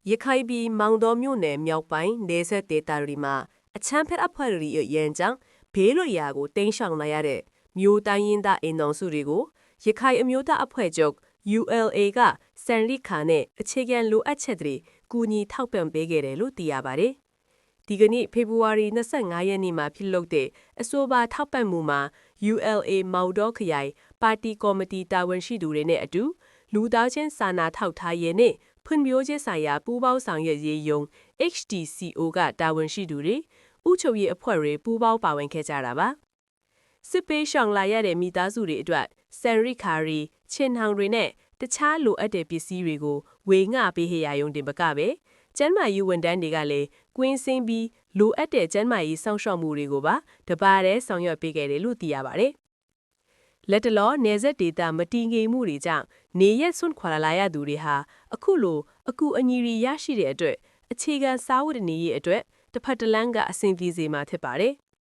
ရခိုင်ပြည်မောင်တော်မြို့နယ်မြောက်ပိုင်းနေဆက်ဒေသတွေမှာအချမ်းဖက်အဖွဲ့တွေရဲ့ရန်ကြောင့်ဘေးလွတ်ရာကိုတိမ်းရှောင်လာရတဲ့မြို့တိုင်းရင်းသားအိမ်တော်စုတွေကိုရခိုင်အမျိုးသားအဖွဲ့ချုပ် ULA ကစံရိခါနဲ့အခြေခံလိုအပ်ချက်တွေကူညီထောက်ပံ့ပေးခဲ့တယ်လို့သိရပါတယ်။ဒီကနေ့ဖေဖော်ဝါရီ25ရက်နေ့မှာပြုလုပ်တဲ့အဆိုပါထောက်ပံ့မှုမှာ ULA မောင်တော်ခရိုင်ပါတီကော်မတီတာဝန်ရှိသူတွေနဲ့အတူလူသားချင်းစာနာထောက်ထားရေးနဲ့ဖွံ့ဖြိုးခြင်းဆိုင်ရာပူးပေါင်းဆောင်ရွက်ရေးယုံ HDCO ကတာဝန်ရှိသူတွေဥချုပ်ရေးအဖွဲ့တွေပူးပေါင်းပါဝင်ခဲ့ကြတာပါစစ်ပေးရှောင်လာရတဲ့မိသားစုတွေအတွက်စံရိခါရီချင်းဟောင်တွေနဲ့တခြားလိုအပ်တဲ့ပစ္စည်းတွေကိုဝေငှပေးဟရာယုံတင်ပကပဲကျန်းမာရေးဝန်ထမ်းတွေကလည်းကွင်းစင်းပြီးလိုအပ်တဲ့ကျန်းမာရေးစောင့်ရှောက်မှုတွေကိုပါတပါးတည်းဆောင်ရွက်ပေးခဲ့တယ်လို့သိရပါတယ်လက်တလောနေဆက်ဒေတာမတီငေမှုတွေကြောင့်နေရက်ဆွန့်ခွာလာရသူတွေဟာအခုလိုအကူအညီတွေရရှိတဲ့အတွက်အခြေခံစာဝတ်နေရေးအတွက်တစ်ဖက်တစ်လမ်းကအဆင်ပြေစေမှာဖြစ်ပါတယ်